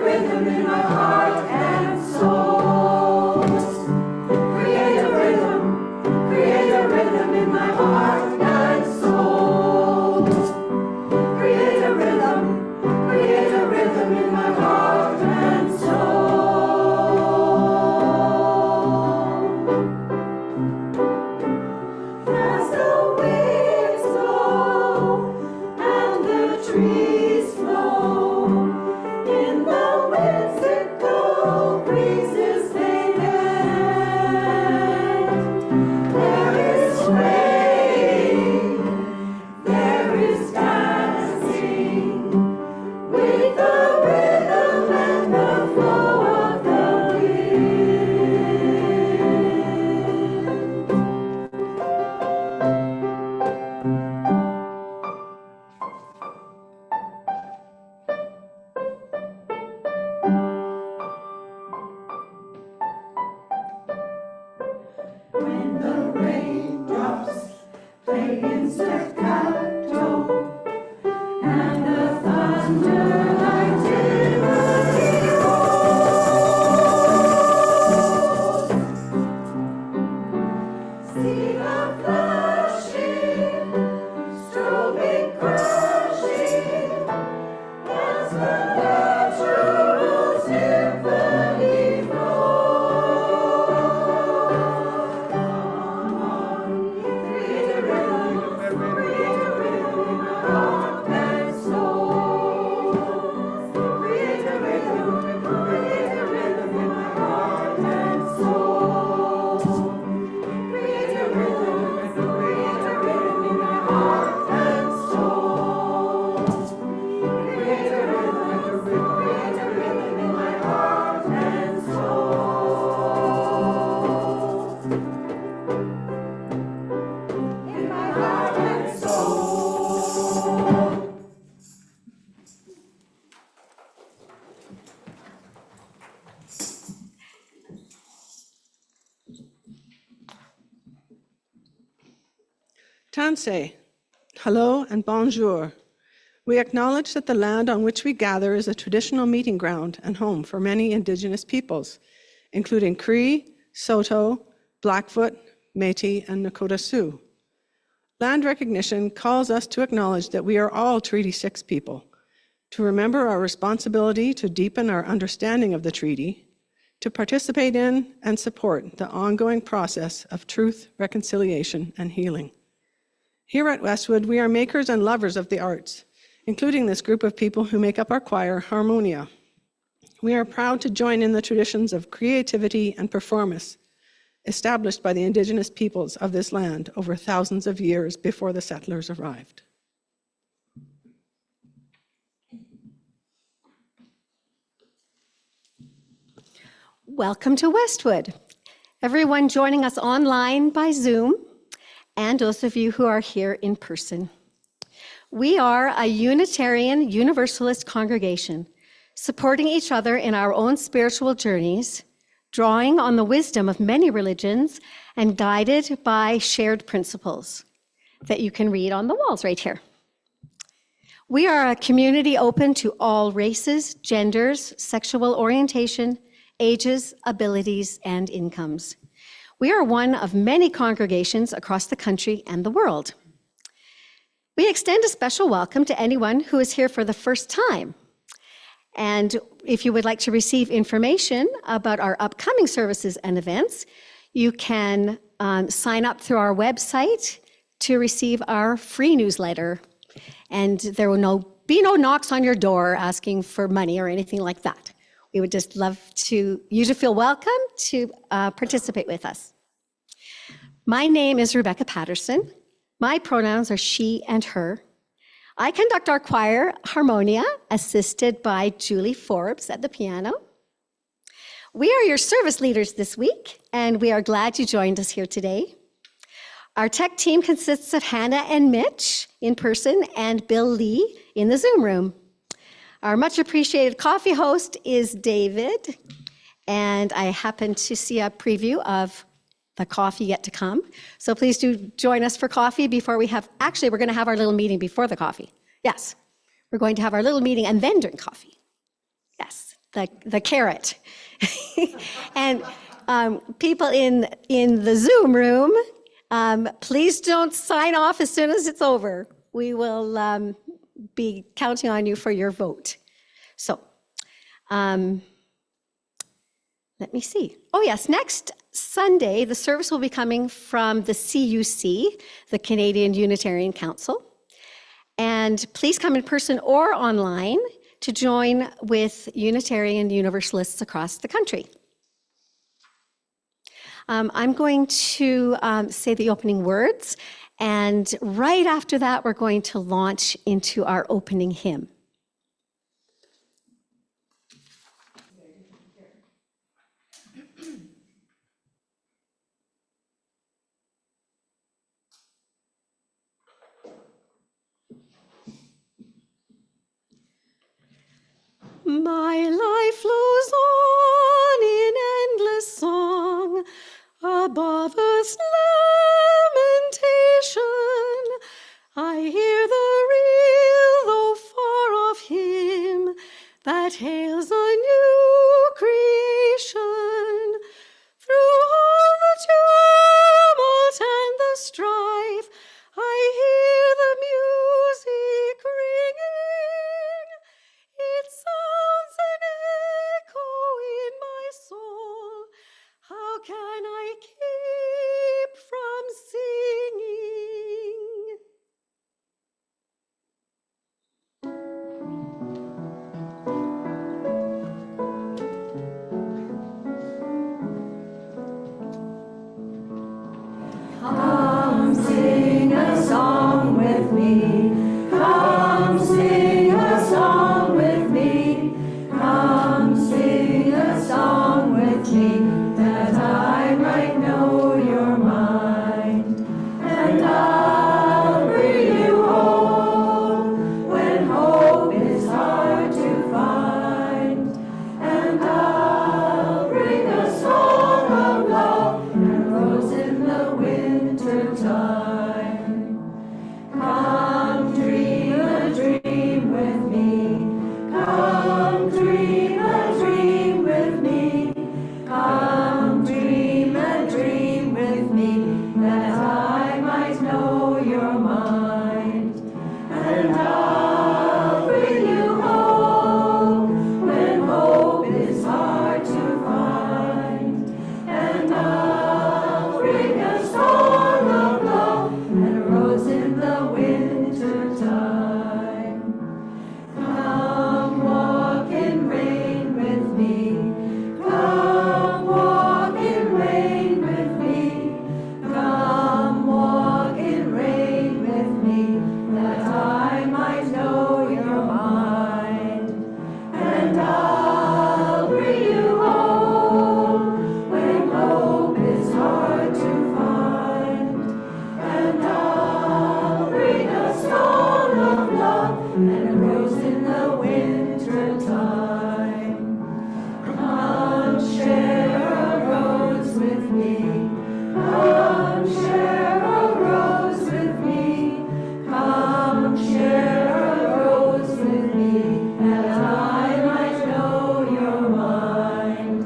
rhythm in my heart and soul. Create a rhythm in my heart and soul. Create a rhythm in my heart and soul. As the winds blow and the trees flow, in the whimsical breezes they bend. There is swaying, there is dancing, with the rhythm and the flow of the when the raindrops play in staccato and the thunder lightning rolls. See the flashing, strobing, crashing as the natural symphony flows. Come on, create a rhythm in my heart and soul. Create a rhythm in my heart and soul. Create a rhythm in my heart and soul. Create a rhythm in my heart and soul. In my heart and soul. Tanse, hello and bonjour. We acknowledge that the land on which we gather is a traditional meeting ground and home for many Indigenous peoples, including Cree, Saulteaux, Blackfoot, Métis, and Nakota Sioux. Land recognition calls us to acknowledge that we are all Treaty 6 people, to remember our responsibility to deepen our understanding of the treaty, to participate in and support the ongoing process of truth, reconciliation, and healing. Here at Westwood, we are makers and lovers of the arts, including this group of people who make up our choir, Harmonia. We are proud to join in the traditions of creativity and performance established by the Indigenous peoples of this land over thousands of years before the settlers arrived. Welcome to Westwood. Everyone joining us online by Zoom, and those of you who are here in person. We are a Unitarian Universalist congregation, supporting each other in our own spiritual journeys, drawing on the wisdom of many religions, and guided by shared principles that you can read on the walls right here. We are a community open to all races, genders, sexual orientation, ages, abilities, and incomes. We are one of many congregations across the country and the world. We extend a special welcome to anyone who is here for the first time. And if you would like to receive information about our upcoming services and events, you can sign up through our website to receive our free newsletter. And there will be no knocks on your door asking for money or anything like that. We would just love you to feel welcome to participate with us. My name is Rebecca Patterson. My pronouns are she and her. I conduct our choir, Harmonia, assisted by Julie Forbes at the piano. We are your service leaders this week, and we are glad you joined us here today. Our tech team consists of Hannah and Mitch in person and Bill Lee in the Zoom room. Our much appreciated coffee host is David, and I happen to see a preview of the coffee yet to come. So please do join us for coffee before we're going to have our little meeting before the coffee. Yes, we're going to have our little meeting and then drink coffee. Yes. the carrot. And people in the Zoom room, please don't sign off as soon as it's over. We will be counting on you for your vote. So, let me see. Oh yes, next Sunday, the service will be coming from the CUC, the Canadian Unitarian Council. And please come in person or online to join with Unitarian Universalists across the country. I'm going to say the opening words, and right after that, we're going to launch into our opening hymn. My life flows on in endless song above earth's lamentation. I hear the real, though far off hymn that hails a new creation. Through all the tumult and the strife, I hear the music ringing. It sounds an echo in my soul. How can I keep from singing? Come sing a song with me. Come sing a song with me. Come sing a song with me, that I might know your mind. And I'll bring you home when hope is hard to find. And I'll bring a song of love and rose in the winter time. Come dream a dream with me. Come dream a dream with me. Come dream a dream with me, that I might know your mind. And I'll bring you home when hope is hard to find. And I'll bring a song of love and a rose in the winter time. Come walk in rain with me. Come walk in rain with me. Come walk in rain with me, that I might know your mind. And I'll bring you home when hope is hard to find. And I'll bring a song of love and a rose in the winter time. Come share a rose with me. Come share a rose with me. Come share a rose with me, that I might know your mind.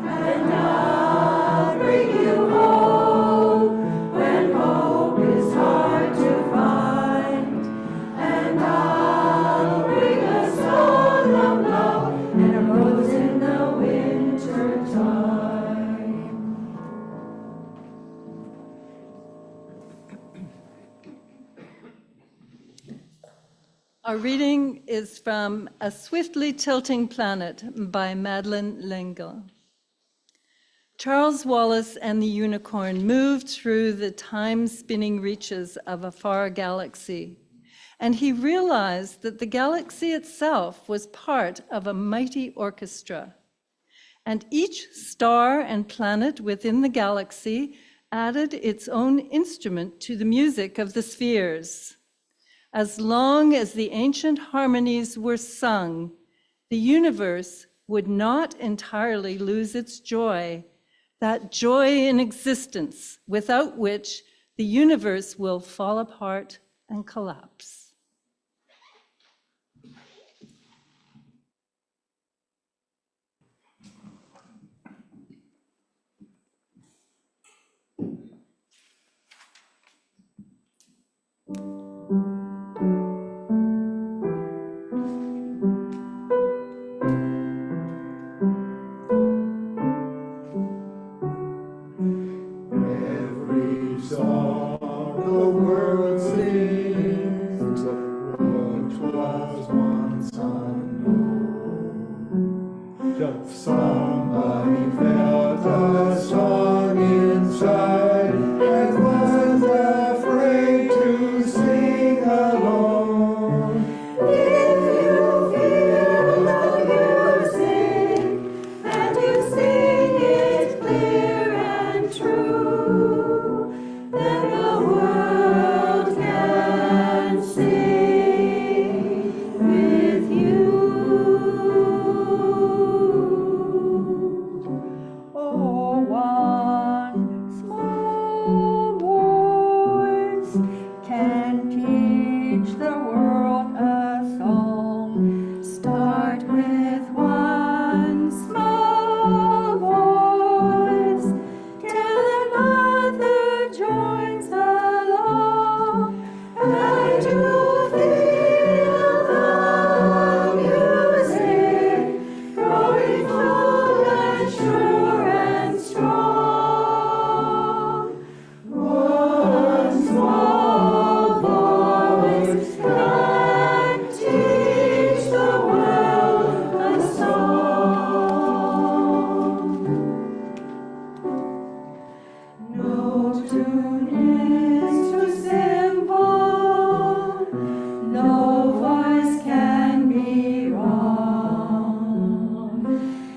And I'll bring you home when hope is hard to find. And I'll bring a song of love and a rose in the winter time. Our reading is from A Swiftly Tilting Planet by Madeleine L'Engle. Charles Wallace and the Unicorn moved through the time-spinning reaches of a far galaxy, and he realized that the galaxy itself was part of a mighty orchestra, and each star and planet within the galaxy added its own instrument to the music of the spheres. As long as the ancient harmonies were sung, the universe would not entirely lose its joy, that joy in existence without which the universe will fall apart and collapse. Somebody felt a song inside and was afraid to sing alone. If you feel the music and you sing it clear and true, then the world can sing with you. Oh, one small voice can teach the world a song. Start with one small voice till another joins along, and you'll feel the music growing full and sure and strong. One small voice can teach the world a song. No tune is too simple, no voice can be wrong.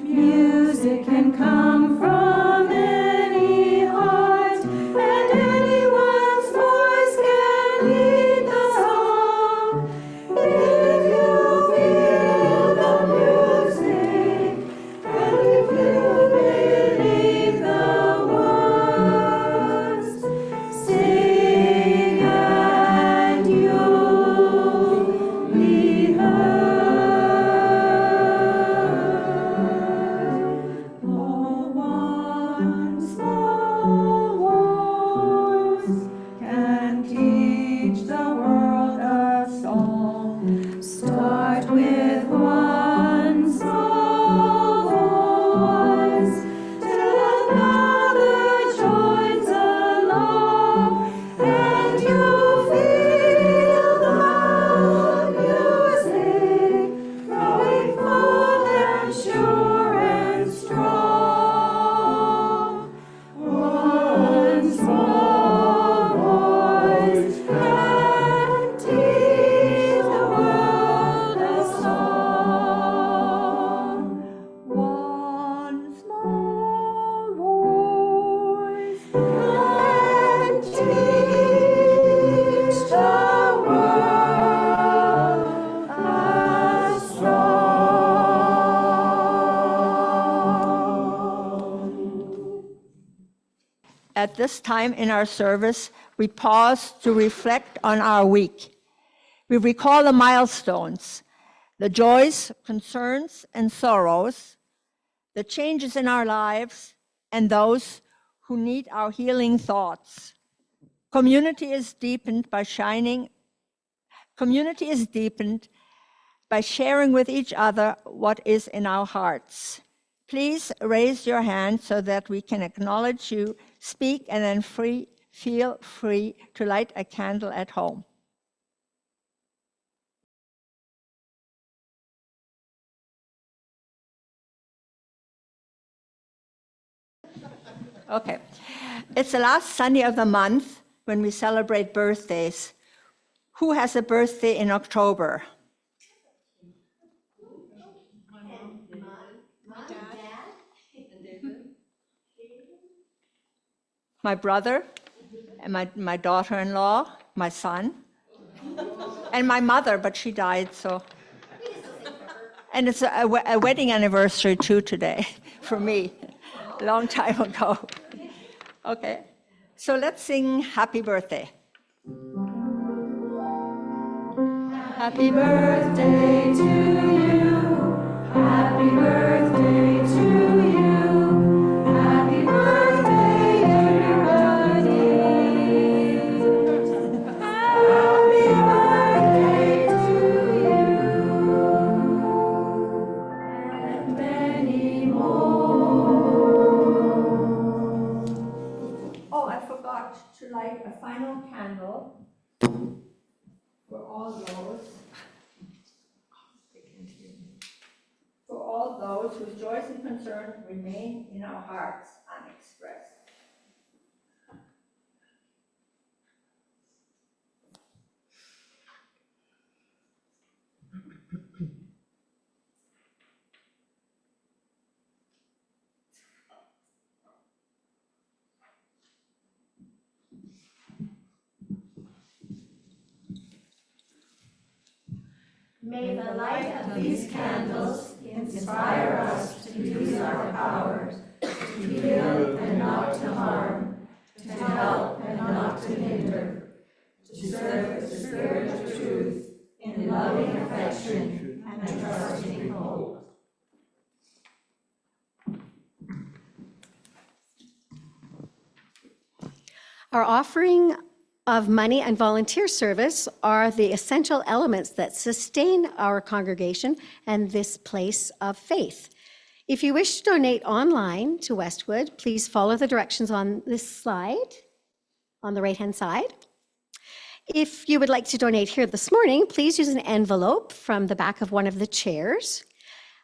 Music can come from any heart, and anyone's voice can lead the song. If you feel the music, and if you believe the words, sing and you'll be heard. Oh, one small voice can teach the world a song. Start with one small voice till another joins along, and you'll feel the music growing full and sure and strong. One small voice can teach the world a song. One small voice can teach the world a song. At this time in our service, we pause to reflect on our week. We recall the milestones, the joys, concerns, and sorrows, the changes in our lives, and those who need our healing thoughts. Community is deepened by sharing with each other what is in our hearts. Please raise your hand so that we can acknowledge you, speak, and then feel free to light a candle at home. Okay. It's the last Sunday of the month when we celebrate birthdays. Who has a birthday in October? My brother, and my daughter-in-law, my son, and my mother, but she died, so. And it's a wedding anniversary too today, for me, a long time ago. Okay, so let's sing Happy Birthday. Happy birthday to you, happy birthday to you, happy birthday dear buddy, happy birthday to you, and many more. Oh, I forgot to light a final candle for all those those whose joys and concerns remain in our hearts unexpressed. May the light of these candles inspire us to use our powers, to heal and not to harm, to help and not to hinder, to serve the Spirit of truth in loving affection and trusting hope. Our offering of money and volunteer service are the essential elements that sustain our congregation and this place of faith. If you wish to donate online to Westwood, please follow the directions on this slide on the right-hand side. If you would like to donate here this morning, please use an envelope from the back of one of the chairs.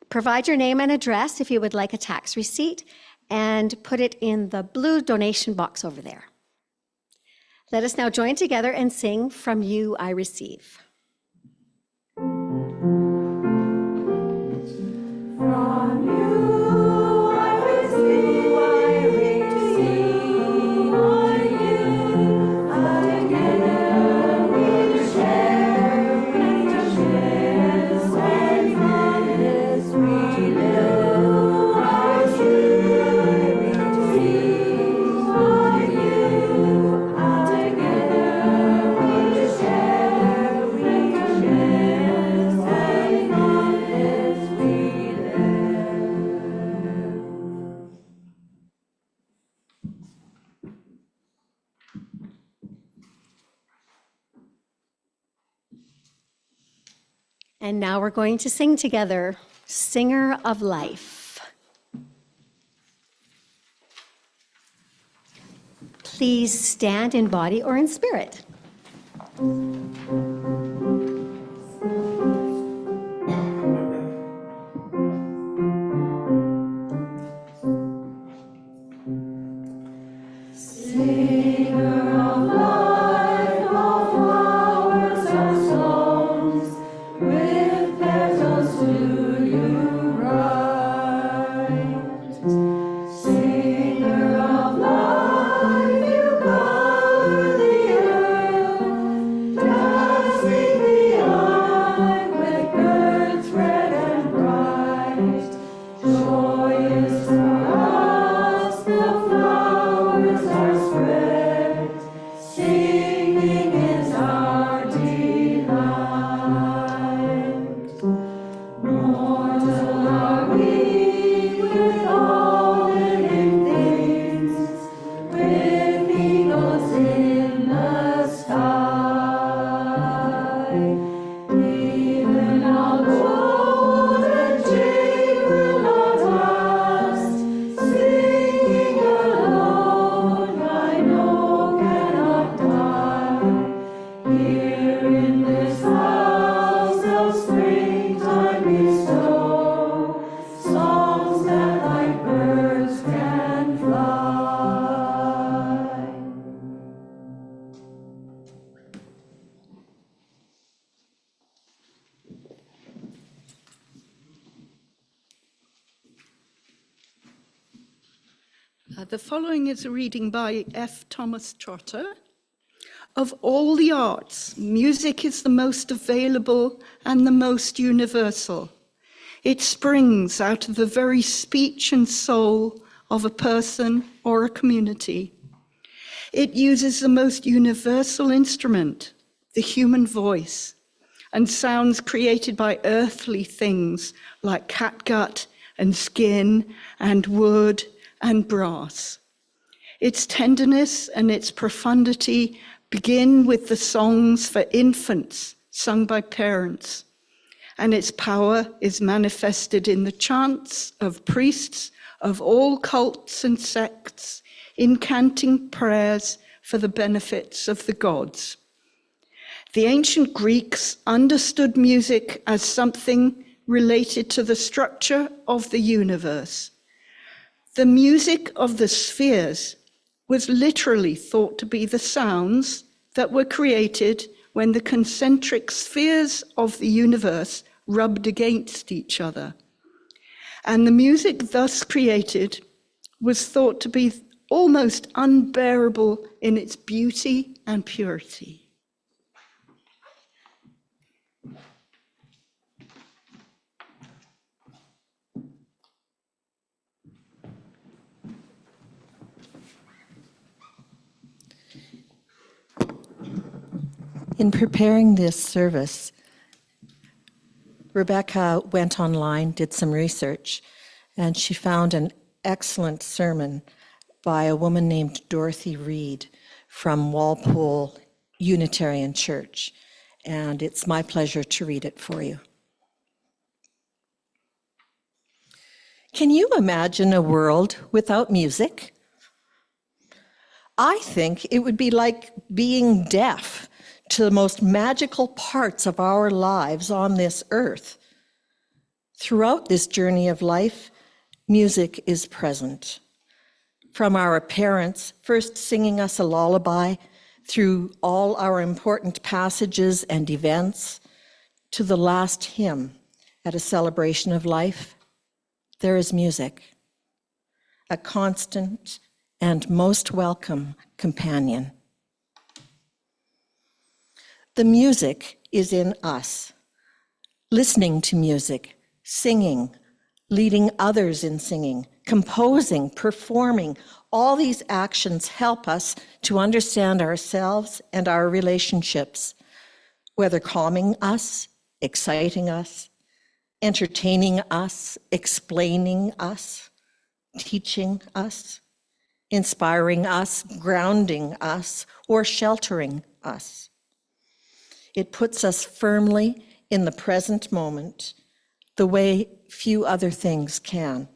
Provide your name and address if you would like a tax receipt, and put it in the blue donation box over there. Let us now join together and sing "From You I Receive." From you I receive, on you together we share, and shares and kindness we live. I receive, on you together we share, and shares and kindness we live. And now we're going to sing together, "Singer of Life." Please stand in body or in spirit. Singer of life, all flowers are songs, with petals to you bright. Singer of life, you color the earth, dazzling the eye with birds red and bright. Joy is for us, the flowers are spread, singing is our delight. Mortal are we with all living things, with eagles in the sky. Even our golden chain will not last, singing alone I know cannot die. Here in this house of springtime bestow songs that like birds can fly. The following is a reading by F. Thomas Trotter. Of all the arts, music is the most available and the most universal. It springs out of the very speech and soul of a person or a community. It uses the most universal instrument, the human voice, and sounds created by earthly things like catgut and skin and wood and brass. Its tenderness and its profundity begin with the songs for infants sung by parents, and its power is manifested in the chants of priests of all cults and sects, incanting prayers for the benefits of the gods. The ancient Greeks understood music as something related to the structure of the universe. The music of the spheres was literally thought to be the sounds that were created when the concentric spheres of the universe rubbed against each other. And the music thus created was thought to be almost unbearable in its beauty and purity. In preparing this service, Rebecca went online, did some research, and she found an excellent sermon by a woman named Dorothy Reed from Walpole Unitarian Church, and it's my pleasure to read it for you. Can you imagine a world without music? I think it would be like being deaf to the most magical parts of our lives on this earth. Throughout this journey of life, music is present. From our parents first singing us a lullaby, through all our important passages and events, to the last hymn at a celebration of life, there is music, a constant and most welcome companion. The music is in us. Listening to music, singing, leading others in singing, composing, performing, all these actions help us to understand ourselves and our relationships, whether calming us, exciting us, entertaining us, explaining us, teaching us, inspiring us, grounding us, or sheltering us. It puts us firmly in the present moment, the way few other things can.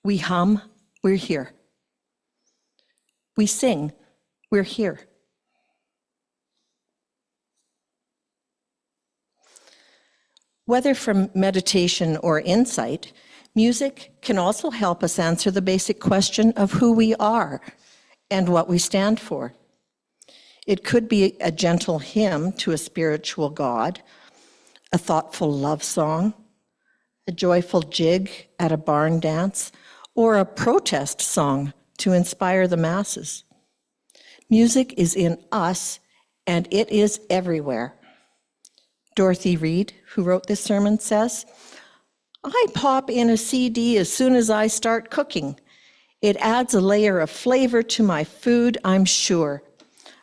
We hum, we're here. We sing, we're here. Whether from meditation or insight, music can also help us answer the basic question of who we are and what we stand for. It could be a gentle hymn to a spiritual God, a thoughtful love song, a joyful jig at a barn dance, or a protest song to inspire the masses. Music is in us, and it is everywhere. Dorothy Reed, who wrote this sermon, says, "I pop in a CD as soon as I start cooking. It adds a layer of flavor to my food, I'm sure.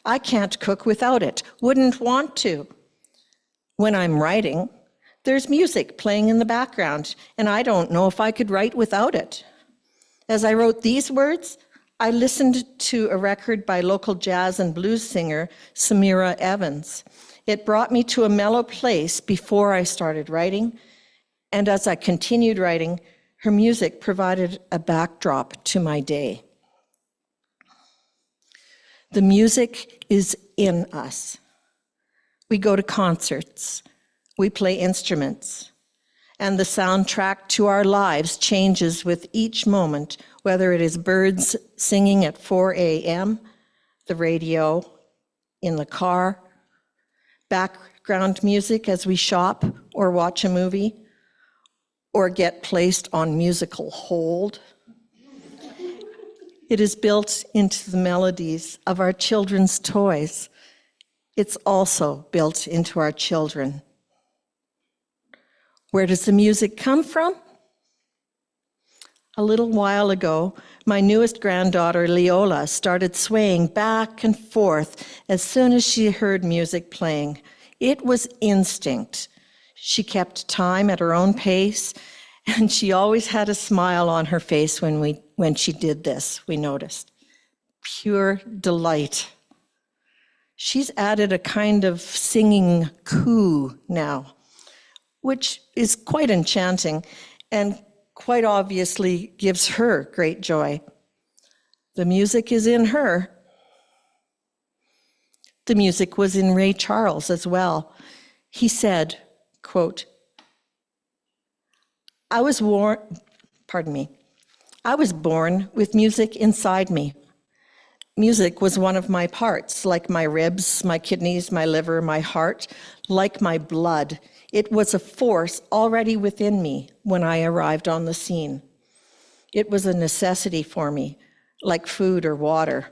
I can't cook without it, wouldn't want to. When I'm writing, there's music playing in the background, and I don't know if I could write without it. As I wrote these words, I listened to a record by local jazz and blues singer Samira Evans. It brought me to a mellow place before I started writing, and as I continued writing, her music provided a backdrop to my day." The music is in us. We go to concerts, we play instruments, and the soundtrack to our lives changes with each moment, whether it is birds singing at 4 a.m., the radio, in the car, background music as we shop or watch a movie, or get placed on musical hold. It is built into the melodies of our children's toys. It's also built into our children. Where does the music come from? A little while ago, my newest granddaughter, Leola, started swaying back and forth as soon as she heard music playing. It was instinct. She kept time at her own pace, and she always had a smile on her face when she did this, we noticed. Pure delight. She's added a kind of singing coo now, which is quite enchanting and quite obviously gives her great joy. The music is in her. The music was in Ray Charles as well. He said, quote, I was born with music inside me. Music was one of my parts, like my ribs, my kidneys, my liver, my heart, like my blood. It was a force already within me when I arrived on the scene. It was a necessity for me, like food or water.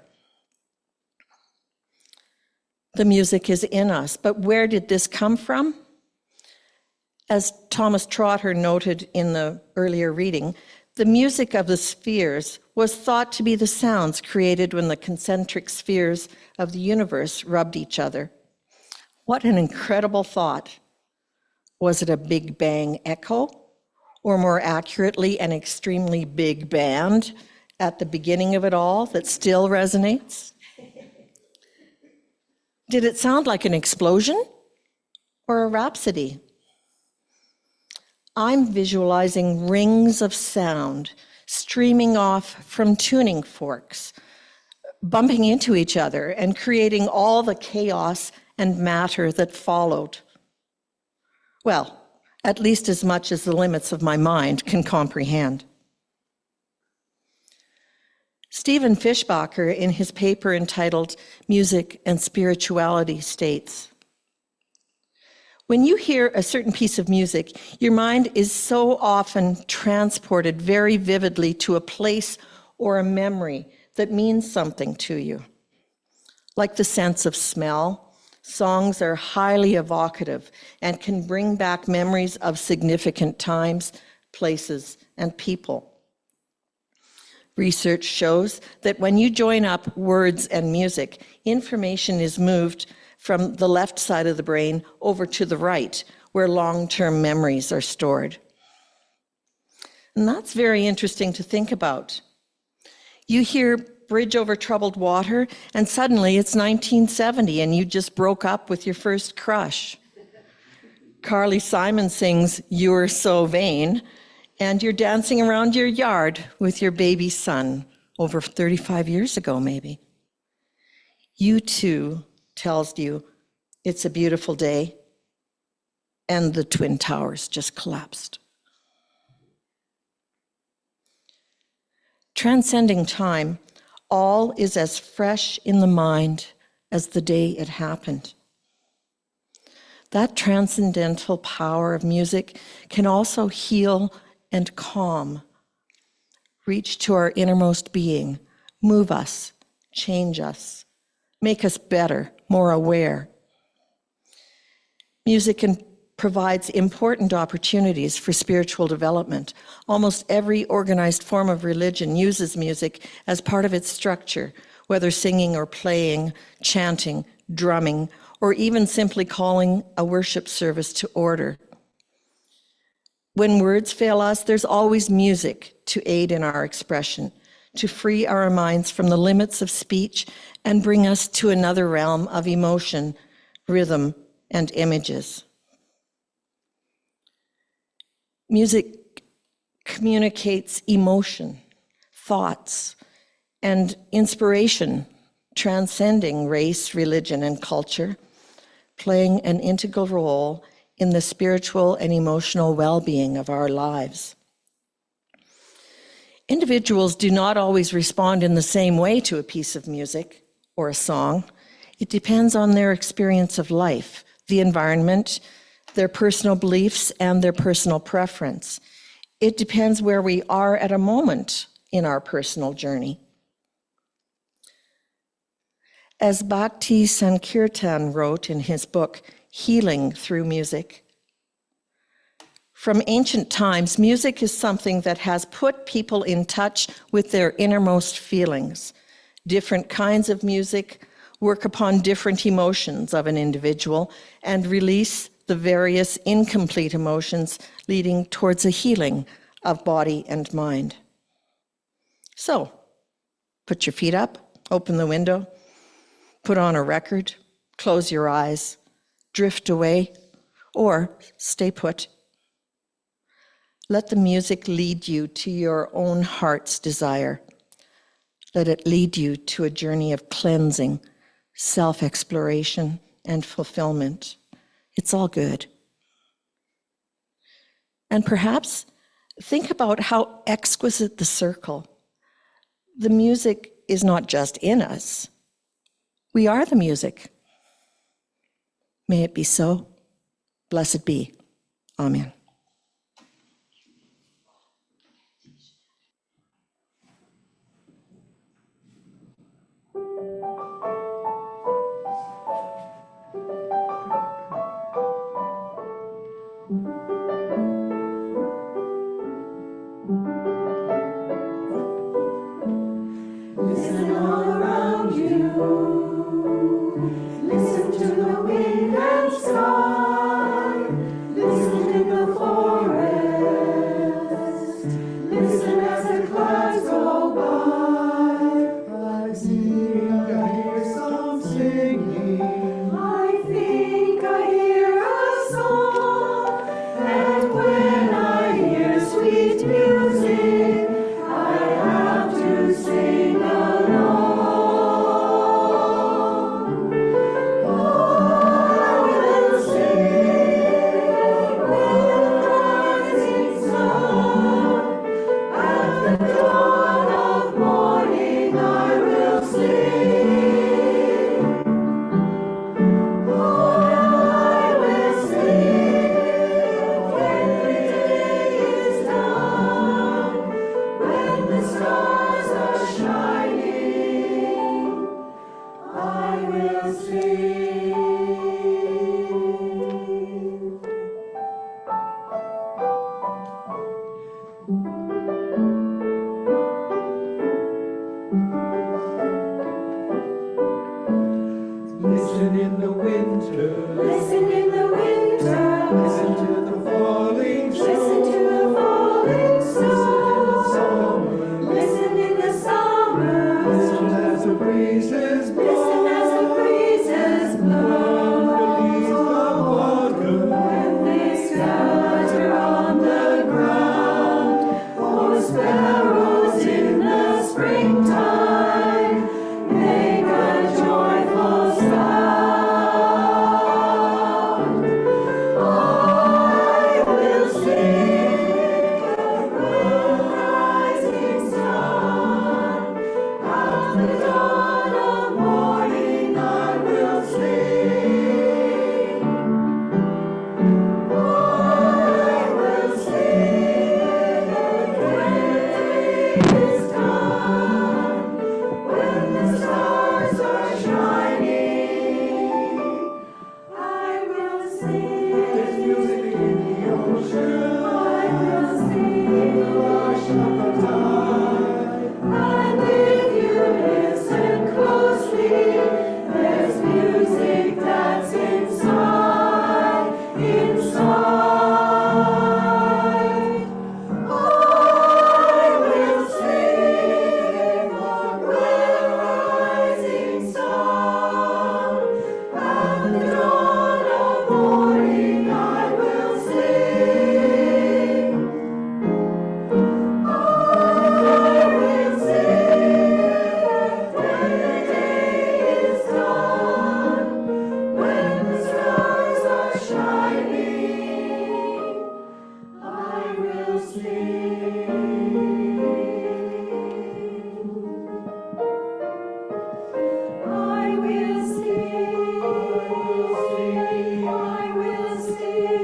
The music is in us, but where did this come from? As Thomas Trotter noted in the earlier reading, the music of the spheres was thought to be the sounds created when the concentric spheres of the universe rubbed each other. What an incredible thought. Was it a Big Bang echo, or more accurately, an extremely big band at the beginning of it all that still resonates? Did it sound like an explosion or a rhapsody? I'm visualizing rings of sound streaming off from tuning forks, bumping into each other and creating all the chaos and matter that followed. Well, at least as much as the limits of my mind can comprehend. Stephen Fischbacher, in his paper entitled Music and Spirituality, states, when you hear a certain piece of music, your mind is so often transported very vividly to a place or a memory that means something to you. Like the sense of smell, songs are highly evocative and can bring back memories of significant times, places, and people. Research shows that when you join up words and music, information is moved from the left side of the brain over to the right, where long-term memories are stored. And that's very interesting to think about. You hear Bridge Over Troubled Water, and suddenly it's 1970, and you just broke up with your first crush. Carly Simon sings You're So Vain, and you're dancing around your yard with your baby son, over 35 years ago, maybe. U2 tells you it's a beautiful day, and the Twin Towers just collapsed. Transcending time, all is as fresh in the mind as the day it happened. That transcendental power of music can also heal and calm, reach to our innermost being, move us, change us, make us better, more aware. Music provides important opportunities for spiritual development. Almost every organized form of religion uses music as part of its structure, whether singing or playing, chanting, drumming, or even simply calling a worship service to order. When words fail us, there's always music to aid in our expression, to free our minds from the limits of speech and bring us to another realm of emotion, rhythm, and images. Music communicates emotion, thoughts, and inspiration, transcending race, religion, and culture, playing an integral role in the spiritual and emotional well-being of our lives. Individuals do not always respond in the same way to a piece of music or a song. It depends on their experience of life, the environment, their personal beliefs, and their personal preference. It depends where we are at a moment in our personal journey. As Bhakti Sankirtan wrote in his book, Healing Through Music, from ancient times, music is something that has put people in touch with their innermost feelings. Different kinds of music work upon different emotions of an individual and release the various incomplete emotions, leading towards a healing of body and mind. So, put your feet up, open the window, put on a record, close your eyes, drift away, or stay put. Let the music lead you to your own heart's desire. Let it lead you to a journey of cleansing, self-exploration, and fulfillment. It's all good. And perhaps think about how exquisite the circle. The music is not just in us. We are the music. May it be so. Blessed be. Amen. Listen all around you. Listen to the wind and sky. Listen in the forest. Listen as the clouds go by. I think I hear some singing. I think I hear a song. And when I hear sweet music, I have to sing along. Oh, I will sing with rising sun. At the dawn of morning I will sing. Oh, I will sing when the day is done. When the stars are shining, I will sing. Listen in the winter, Listen in the winter. listen to the falling Listen snow, to the falling snow. listen in the summer, Listen in the summer. listen as the breezes blow, Listen as the breezes the leaves blow. of autumn, When they scatter on the ground, or sparrows in the springtime make a joyful sound. I will sing with rising sun. At the dawn of morning I will sing. I will sing when the day is done. When the stars are shining, I will sing. there's music in the ocean, I will sing. the rush of the tide. And if you listen closely, there's music that's inside, inside. I will sing with rising sun. At the dawn of morning I will sing. I will sing when the day is done. When the stars are shining, I will sing. I will sing. I will sing.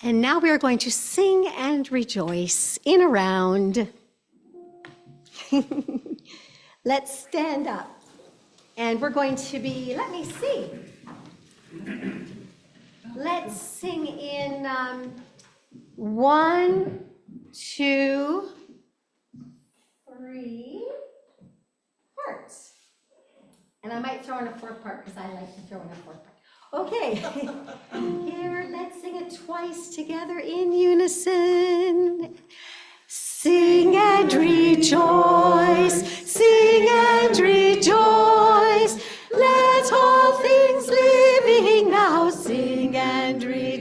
And now we are going to sing and rejoice in a round. Let's stand up. And we're going to be, let me see. Let's sing in 1, 2, 3 parts. And I might throw in a fourth part because I like to throw in a fourth part. Okay, here, let's sing it twice together in unison. Sing and rejoice, sing and rejoice. Let all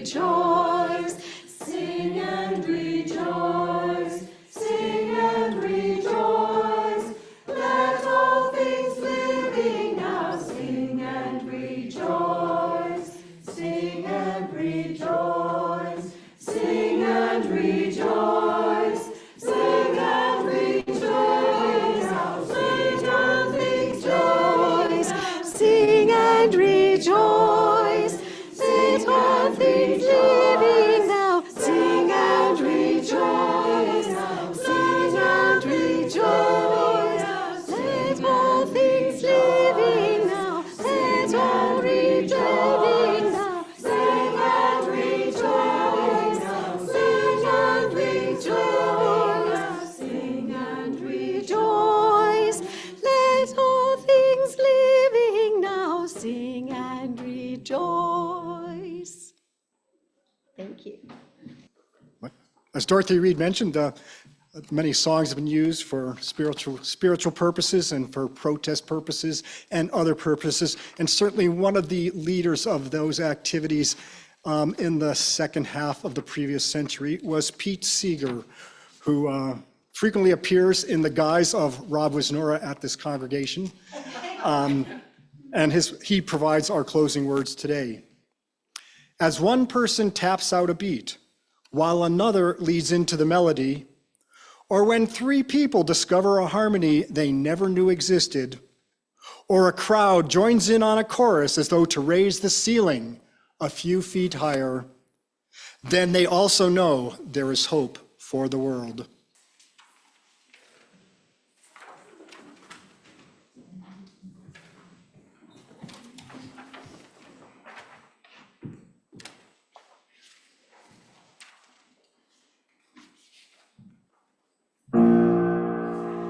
rejoice. Sing and rejoice. Sing and rejoice. Let all things living now sing and rejoice. Sing and rejoice. Sing and rejoice. Sing and rejoice. Sing and rejoice. Sing and rejoice. Sing all things living now. Sing and rejoice. Sing and rejoice. Let all things living now. Let all rejoicing now. Sing and rejoice. Sing and rejoice. Sing and Rejoice. Let all things living now sing and rejoice. Thank you. As Dorothy Reed mentioned, many songs have been used for spiritual purposes and for protest purposes and other purposes. And certainly one of the leaders of those activities in the second half of the previous century was Pete Seeger, who frequently appears in the guise of Rob Wisnora at this congregation. And he provides our closing words today. As one person taps out a beat, while another leads into the melody, or when three people discover a harmony they never knew existed, or a crowd joins in on a chorus as though to raise the ceiling a few feet higher, then they also know there is hope for the world.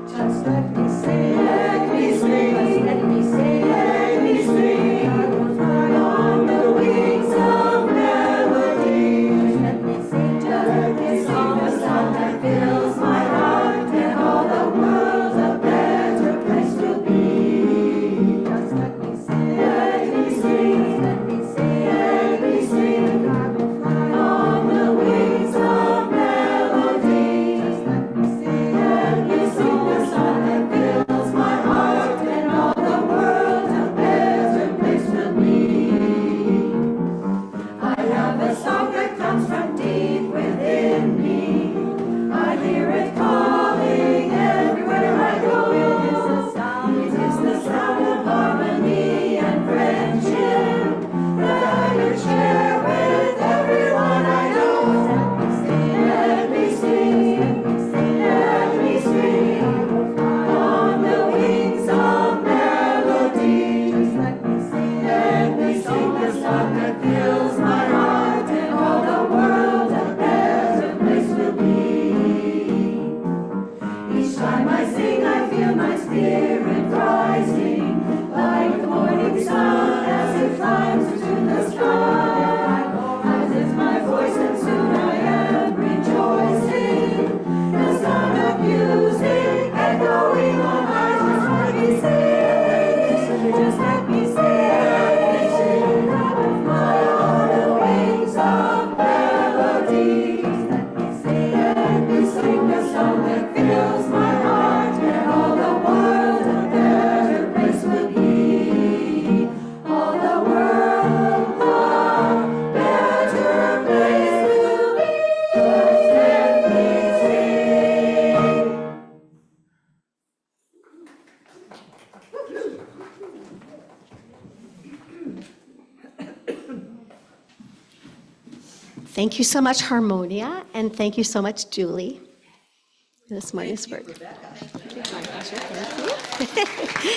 Just let me sing, let me sing, just let me sing, let me sing. I will fly on the wings of melody. Just let me sing, just let me sing the song that fills my heart, and all the world a better place will be. Just let me sing, let me sing, let me sing, let me sing. I will fly on the wings of melody. Just let me sing, let me sing the song that fills my heart, and all the world a better place will be. I have a song that comes from deep within me. I hear it calling everywhere I go. It is the sound of harmony and friendship that I could share with everyone I know. Let me sing, let me sing, let me sing, on the wings of melody. Just let me sing the song that fills my heart, and all the world a better place will be. Each time I sing, I feel my spirit rising, like the morning sun as it climbs into the sky. I lift my voice and soon I am rejoicing. The sound of music echoing on high. Just let me sing, just let me sing. I will fly on the wings of melody. Just let me sing the song that fills my heart, and all the world a better place will be. All the world a better place will be. Just let me sing. Thank you so much, Harmonia, and thank you so much, Julie, for this morning's work. My pleasure. Thank you.